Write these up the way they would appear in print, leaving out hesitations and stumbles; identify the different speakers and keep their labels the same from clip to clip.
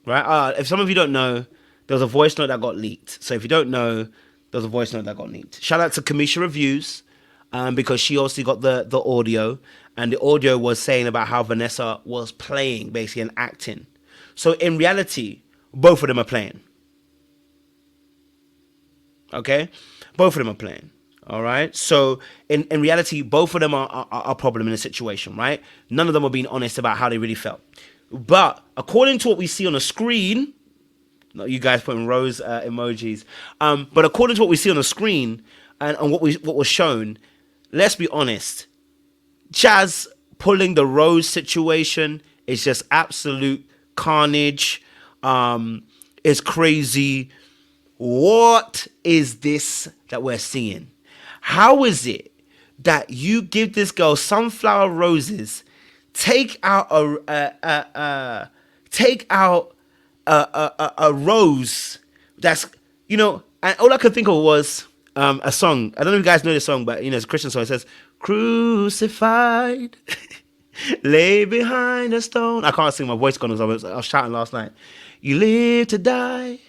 Speaker 1: right? If some of you don't know, there was a voice note that got leaked. So if you don't know, there was a voice note that got leaked. Shout out to Kamisha Reviews, because she also got the audio, and the audio was saying about how Vanessa was playing, basically, and acting. So in reality, both of them are playing. Okay? Both of them are playing. All right? So in reality, both of them are a problem in the situation, right? None of them are being honest about how they really felt. But according to what we see on the screen, you guys putting rose emojis, but according to what we see on the screen and what was shown, let's be honest, Chaz pulling the rose situation is just absolute carnage. It's crazy. What is this that we're seeing? How is it that you give this girl sunflower roses, take out a rose that's, and all I could think of was a song. I don't know if you guys know this song, but it's a Christian song. It says, "Crucified, lay behind a stone." I can't sing, my voice gone. I was shouting last night. You live to die,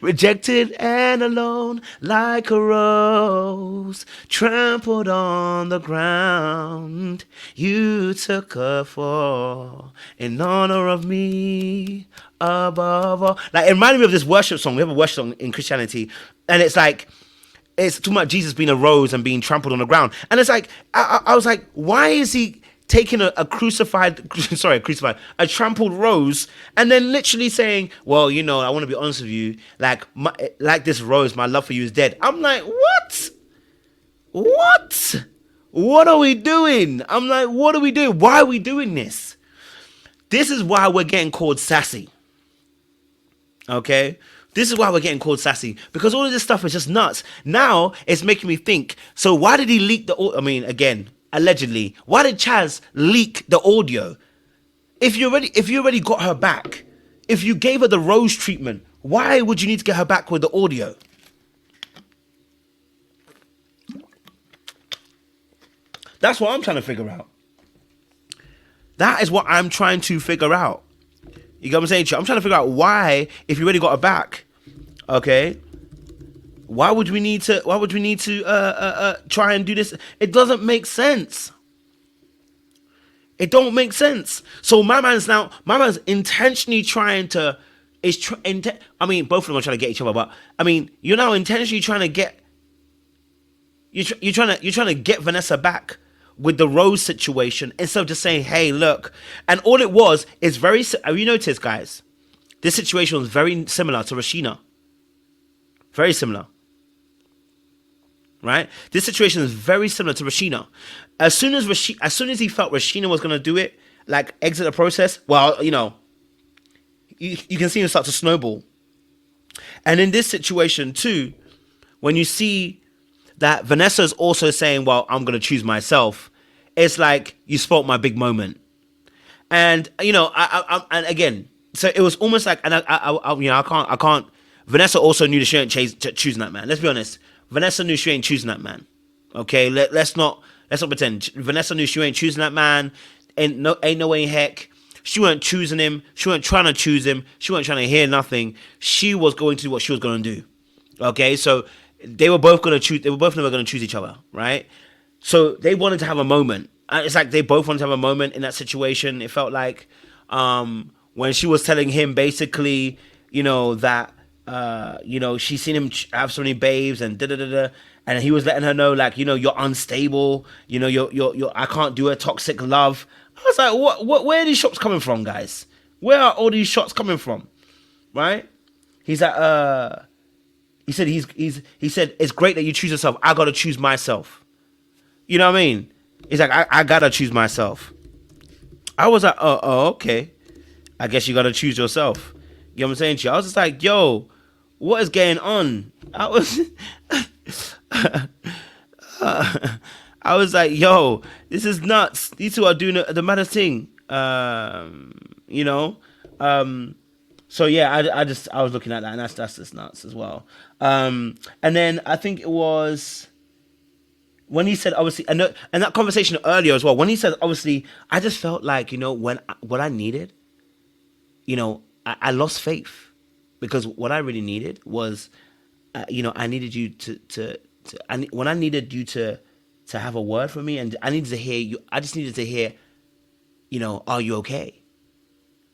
Speaker 1: rejected and alone, like a rose trampled on the ground. You took a fall in honor of me above all. Like, it reminded me of this worship song. We have a worship song in Christianity, and it's like, it's talking about Jesus being a rose and being trampled on the ground. And it's like, I was like, why is he taking a trampled rose, and then literally saying, well, I want to be honest with you, like this rose, my love for you is dead. I'm like, what are we doing? I'm like, what are we doing? Why are we doing this? This is why we're getting called sassy. Okay? This is why we're getting called sassy, because all of this stuff is just nuts. Now it's making me think, so why did he leak again, allegedly, why did Chaz leak the audio? If you already got her back, if you gave her the rose treatment, why would you need to get her back with the audio? That's what I'm trying to figure out. That is what I'm trying to figure out. You get what I'm saying? I'm trying to figure out why, if you already got her back, okay, why would we need to try and do this? It doesn't make sense. It don't make sense. So my man's intentionally trying to, both of them are trying to get each other, but you're now intentionally trying to get, you're trying to get Vanessa back with the rose situation, instead of just saying, hey, look. And all it was is have you noticed, guys, this situation was very similar to Rashina. Very similar. Right? This situation is very similar to Rashina. As soon as he felt Rashina was going to do it, like exit the process, well, you can see him start to snowball. And in this situation too, when you see that Vanessa's also saying, well, I'm going to choose myself, it's like, you spoke my big moment. And, and again, so it was almost like, and I can't, Vanessa also knew that she ain't choosing that man. Let's be honest. Vanessa knew she ain't choosing that man. Okay, let's not pretend. Vanessa knew she ain't choosing that man. Ain't no way in heck. She weren't choosing him. She weren't trying to choose him. She weren't trying to hear nothing. She was going to do what she was going to do. Okay, so they were both going to choose. They were both never going to choose each other, right? So they wanted to have a moment. It's like they both wanted to have a moment in that situation. It felt like when she was telling him basically, that. She's seen him have so many babes and and he was letting her know, like, you're unstable, you're I can't do a toxic love. I was like, where are these shots coming from, guys? Where are all these shots coming from? Right? He's like, he said it's great that you choose yourself. I gotta choose myself. You know what I mean? He's like, I gotta choose myself. I was like, oh, okay. I guess you gotta choose yourself. You know what I'm saying to you? I was just like, yo, what is going on? I was like, yo, this is nuts. These two are doing the maddest thing. So yeah, I was looking at that, and that's just nuts as well. And then I think it was when he said, obviously, and that conversation earlier as well, when he said, obviously, I just felt like, what I needed, I lost faith because what I really needed was, I needed you when I needed you to have a word for me, and I needed to hear you. I just needed to hear, are you okay?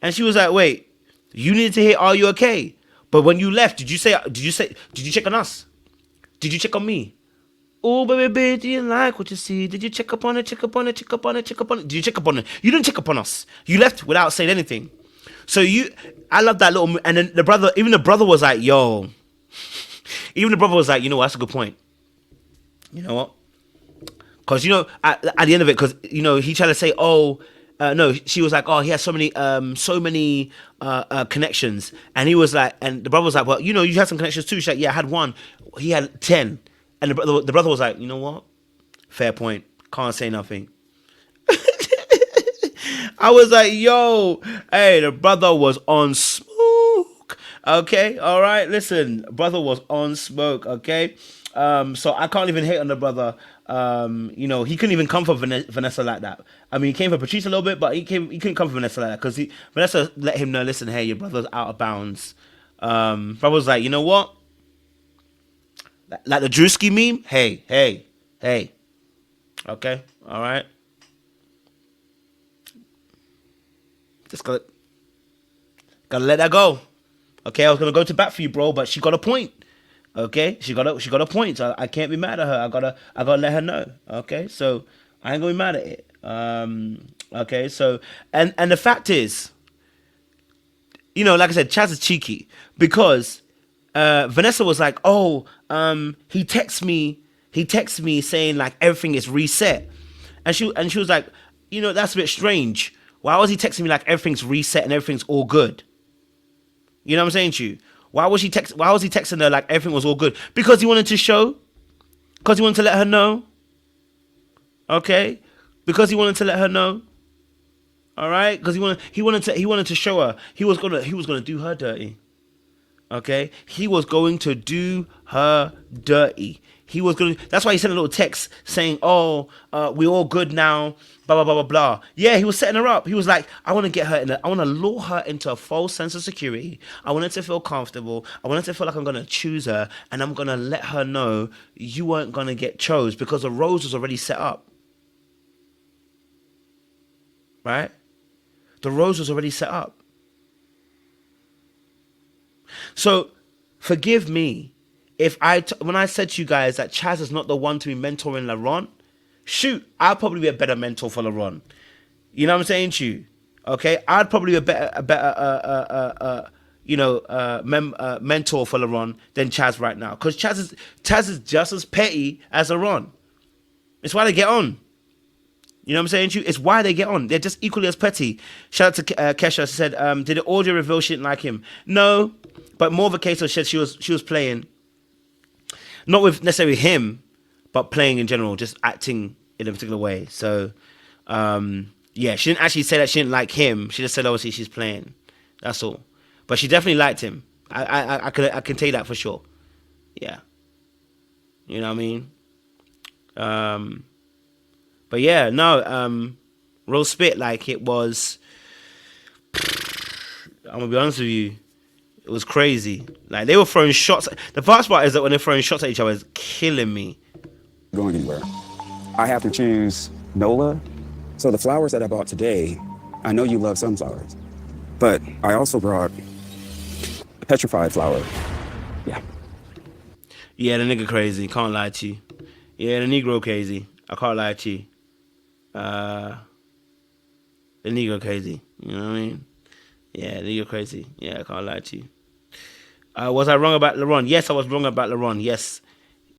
Speaker 1: And she was like, wait, you needed to hear, are you okay? But when you left, did you check on us? Did you check on me? Oh, baby, do you like what you see? Did you check up on it, check up on it, check up on it, check up on it? Did you check up on it? You didn't check up on us. You left without saying anything. So I love that little, and then even the brother was like, yo. Even the brother was like, that's a good point. You know what? Because, at the end of it, because, he tried to say, no, she was like, oh, he has so many connections. And he was like, and the brother was like, well, you had some connections too. She's like, yeah, I had one. He had 10. And the brother was like, you know what? Fair point. Can't say nothing. I was like, yo, hey, the brother was on smoke. Okay, all right, listen, brother was on smoke. Okay, so I can't even hate on the brother. He couldn't even come for Vanessa like that. I mean, he came for Patrice a little bit, but he couldn't come for Vanessa like that because Vanessa let him know, listen, hey, your brother's out of bounds. Brother was like, you know what? Like the Drewski meme. Hey. Okay, all right. Just gotta let that go. Okay, I was gonna go to bat for you, bro, but she got a point. Okay, she got a point. So I can't be mad at her. I gotta let her know. Okay, so I ain't gonna be mad at it. Okay, so and the fact is, like I said, Chaz is cheeky because Vanessa was like, he texts me saying like everything is reset, and she was like, that's a bit strange. Why was he texting me like everything's reset and everything's all good? You know what I'm saying to you? Why was he texting her like everything was all good? Because he wanted to show? Because he wanted to let her know? Okay? Because he wanted to let her know? All right? Because he wanted to show her. He was gonna do her dirty. Okay? He was going to do her dirty. That's why he sent a little text saying, we're all good now, blah, blah, blah, blah, blah. Yeah, he was setting her up. He was like, I want to lure her into a false sense of security. I want her to feel comfortable. I want her to feel like I'm going to choose her, and I'm going to let her know you weren't going to get chose because the rose was already set up. Right? The rose was already set up. So, forgive me. When I said to you guys that Chaz is not the one to be mentoring LaRon, shoot, I'll probably be a better mentor for LaRon. You know what I'm saying to you? Okay, I'd probably be a better mentor for LaRon than Chaz right now, because Chaz is just as petty as LaRon. It's why they get on. You know what I'm saying to you? It's why they get on. They're just equally as petty. Shout out to Kesha. She said, did the audio reveal she didn't like him? No, but more of a case of she was playing. Not with necessarily him, but playing in general, just acting in a particular way. So, she didn't actually say that she didn't like him. She just said, obviously, she's playing. That's all. But she definitely liked him. I can tell you that for sure. Yeah. You know what I mean? But yeah, no, real spit, like it was, I'm gonna be honest with you, it was crazy. Like they were throwing shots. The first part is that when they're throwing shots at each other, it's killing me.
Speaker 2: Going anywhere. I have to choose NOLA. So the flowers that I bought today, I know you love sunflowers, but I also brought a petrified flower. Yeah.
Speaker 1: Yeah, the nigga crazy. Can't lie to you. Yeah, the Negro crazy. I can't lie to you. The Negro crazy. You know what I mean? Yeah, the Negro crazy. Yeah, I can't lie to you. Was I wrong about LaRon? Yes, I was wrong about LaRon. Yes.